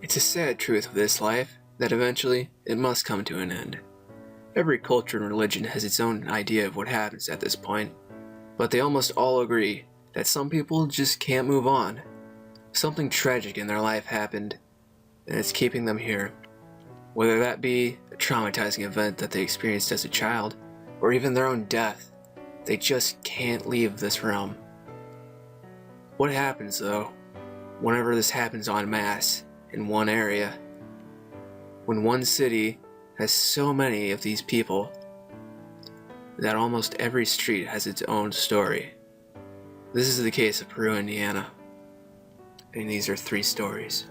It's a sad truth of this life that eventually it must come to an end. Every culture and religion has its own idea of what happens at this point, but they almost all agree that some people just can't move on. Something tragic in their life happened, and it's keeping them here. Whether that be a traumatizing event that they experienced as a child, or even their own death, they just can't leave this realm. What happens, though, whenever this happens en masse in one area? When one city has so many of these people that almost every street has its own story. This is the case of Peru, Indiana, and these are 3 stories.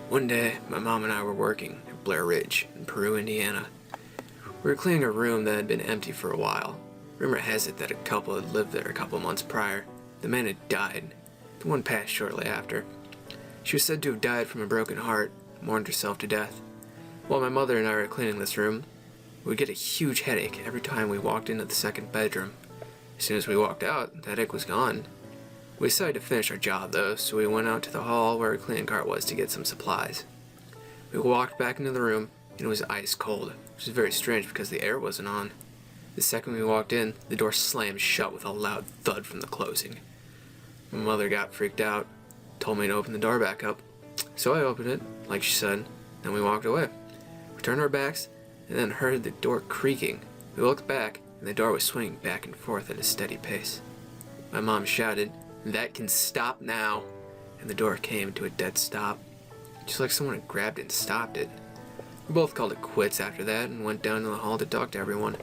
One day, my mom and I were working at Blair Ridge in Peru, Indiana. We were cleaning a room that had been empty for a while. Rumor has it that a couple had lived there a couple months prior. The man had died. The one passed shortly after. She was said to have died from a broken heart, mourned herself to death. While my mother and I were cleaning this room, we would get a huge headache every time we walked into the second bedroom. As soon as we walked out, the headache was gone. We decided to finish our job though, so we went out to the hall where our cleaning cart was to get some supplies. We walked back into the room, and it was ice cold, which was very strange because the air wasn't on. The second we walked in, the door slammed shut with a loud thud from the closing. My mother got freaked out, told me to open the door back up, so I opened it, like she said, then we walked away. We turned our backs, and then heard the door creaking. We looked back, and the door was swinging back and forth at a steady pace. My mom shouted, "That can stop now," and the door came to a dead stop, just like someone had grabbed it and stopped it. We both called it quits after that and went down to the hall to talk to everyone.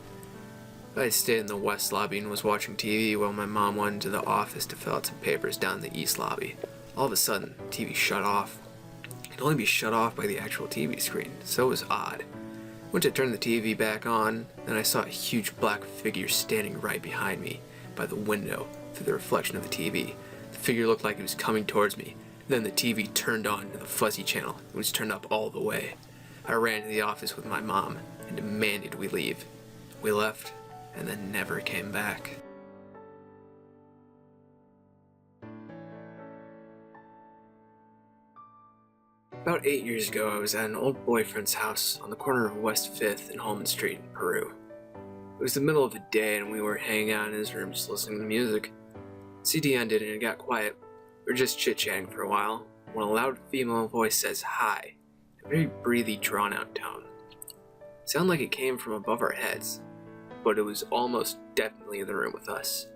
I stayed in the west lobby and was watching TV while my mom went into the office to fill out some papers down in the east lobby. All of a sudden, the TV shut off. It could only be shut off by the actual TV screen, so it was odd. Went to turn the TV back on, and I saw a huge black figure standing right behind me by the window through the reflection of the TV. The figure looked like it was coming towards me. Then the TV turned on to the fuzzy channel. It was turned up all the way. I ran to the office with my mom and demanded we leave. We left and then never came back. About 8 years ago, I was at an old boyfriend's house on the corner of West 5th and Holman Street in Peru. It was the middle of the day and we were hanging out in his room just listening to music. CD ended and it got quiet. We were just chit-chatting for a while when a loud female voice says "hi," a very breathy, drawn-out tone. It sounded like it came from above our heads, but it was almost definitely in the room with us.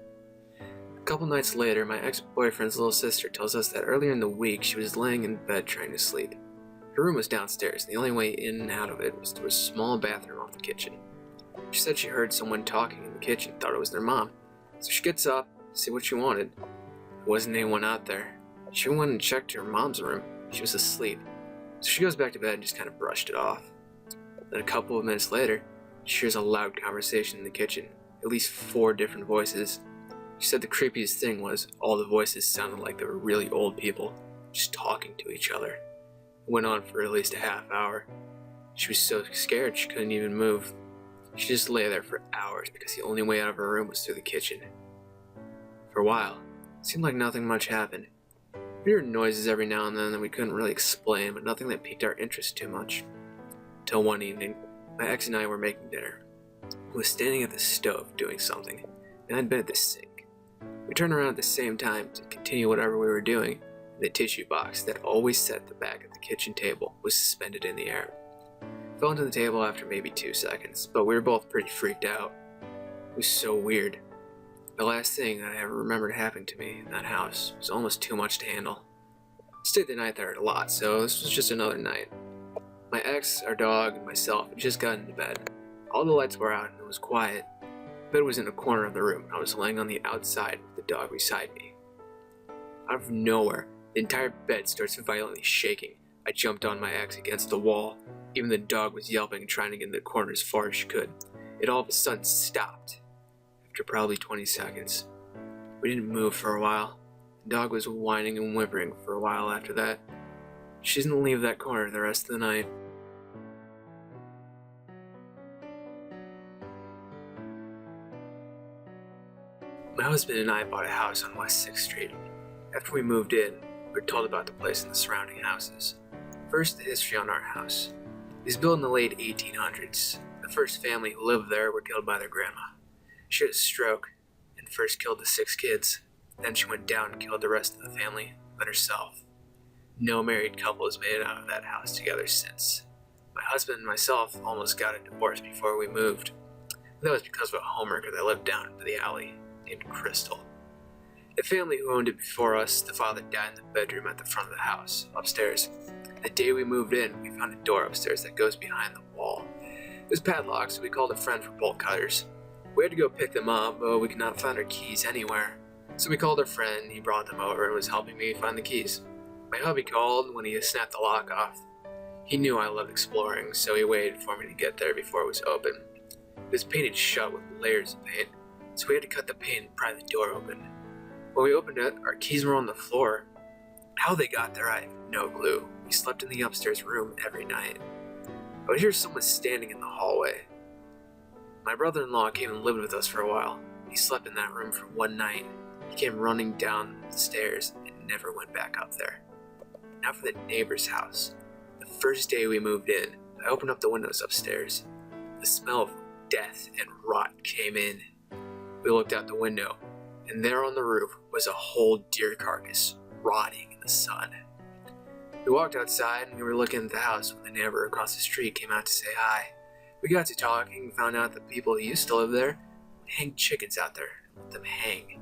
A couple nights later, my ex-boyfriend's little sister tells us that earlier in the week she was laying in bed trying to sleep. Her room was downstairs, and the only way in and out of it was through a small bathroom off the kitchen. She said she heard someone talking in the kitchen, thought it was their mom, so she gets up to see what she wanted. There wasn't anyone out there. She went and checked her mom's room. She was asleep, so she goes back to bed and just kind of brushed it off. Then a couple of minutes later, she hears a loud conversation in the kitchen, at least 4 different voices. She said the creepiest thing was all the voices sounded like they were really old people, just talking to each other. It went on for at least a half hour. She was so scared she couldn't even move. She just lay there for hours because the only way out of her room was through the kitchen. For a while, it seemed like nothing much happened. We heard noises every now and then that we couldn't really explain, but nothing that piqued our interest too much. Till one evening, my ex and I were making dinner. I was standing at the stove doing something, and I'd been at the sink. We turned around at the same time to continue whatever we were doing, and the tissue box that always sat at the back of the kitchen table was suspended in the air. It fell into the table after maybe 2 seconds, but we were both pretty freaked out. It was so weird. The last thing that I ever remembered happening to me in that house was almost too much to handle. I stayed the night there a lot, so this was just another night. My ex, our dog, and myself had just gotten into bed. All the lights were out and it was quiet. The bed was in a corner of the room and I was laying on the outside with the dog beside me. Out of nowhere, the entire bed starts violently shaking. I jumped on my ex against the wall. Even the dog was yelping and trying to get in the corner as far as she could. It all of a sudden stopped. After probably 20 seconds. We didn't move for a while. The dog was whining and whimpering for a while after that. She didn't leave that corner the rest of the night. My husband and I bought a house on West 6th Street. After we moved in, we were told about the place and the surrounding houses. First, the history on our house. It was built in the late 1800s. The first family who lived there were killed by their grandma. She had a stroke and first killed the 6 kids. Then she went down and killed the rest of the family, then herself. No married couple has made it out of that house together since. My husband and myself almost got a divorce before we moved. That was because of a homewrecker that lived down into the alley named Crystal. The family who owned it before us, the father died in the bedroom at the front of the house, upstairs. The day we moved in, we found a door upstairs that goes behind the wall. It was padlocked, so we called a friend for bolt cutters. We had to go pick them up, but we could not find our keys anywhere. So we called our friend, he brought them over and was helping me find the keys. My hubby called when he snapped the lock off. He knew I loved exploring, so he waited for me to get there before it was open. It was painted shut with layers of paint, so we had to cut the paint and pry the door open. When we opened it, our keys were on the floor. How they got there, I have no clue. We slept in the upstairs room every night. I would hear someone standing in the hallway. My brother-in-law came and lived with us for a while. He slept in that room for one night. He came running down the stairs and never went back up there. Now for the neighbor's house. The first day we moved in, I opened up the windows upstairs. The smell of death and rot came in. We looked out the window, and there on the roof was a whole deer carcass rotting in the sun. We walked outside and we were looking at the house when the neighbor across the street came out to say hi. We got to talking and found out that people who used to live there would hang chickens out there and let them hang.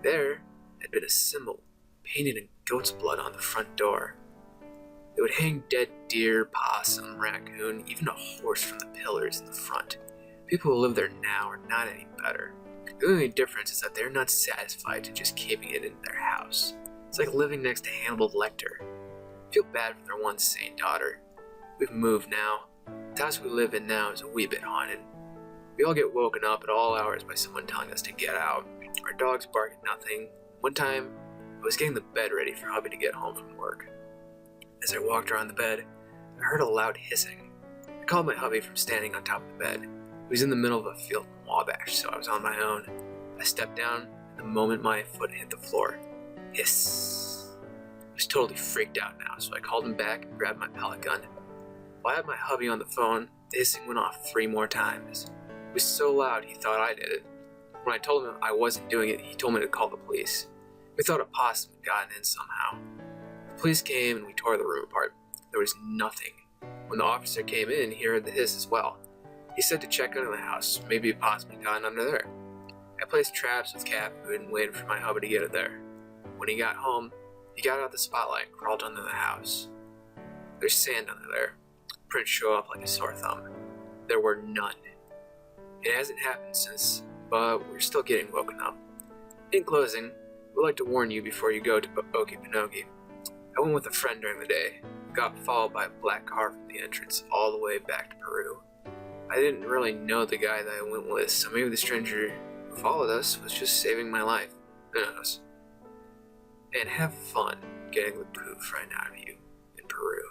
There had been a symbol painted in goat's blood on the front door. They would hang dead deer, possum, raccoon, even a horse from the pillars in the front. People who live there now are not any better. The only difference is that they're not satisfied to just keeping it in their house. It's like living next to Hannibal Lecter. I feel bad for their once sane daughter. We've moved now. The house we live in now is a wee bit haunted. We all get woken up at all hours by someone telling us to get out. Our dogs bark at nothing. One time, I was getting the bed ready for hubby to get home from work. As I walked around the bed, I heard a loud hissing. I called my hubby from standing on top of the bed. He was in the middle of a field in Wabash, so I was on my own. I stepped down, and the moment my foot hit the floor, hiss. I was totally freaked out now, so I called him back and grabbed my pellet gun. While I had my hubby on the phone, the hissing went off 3 more times. It was so loud he thought I did it. When I told him I wasn't doing it, he told me to call the police. We thought a possum had gotten in somehow. The police came and we tore the room apart. There was nothing. When the officer came in, he heard the hiss as well. He said to check under the house, maybe a possum had gotten under there. I placed traps with cat food and waited for my hubby to get it there. When he got home, he got out the spotlight and crawled under the house. There's sand under there. Prints show up like a sore thumb. There were none. It hasn't happened since, but we're still getting woken up. In closing, we'd like to warn you before you go to Okefenokee. I went with a friend during the day. Got followed by a black car from the entrance all the way back to Peru. I didn't really know the guy that I went with, so maybe the stranger who followed us was just saving my life. Who knows? And have fun getting the poof right out of you in Peru.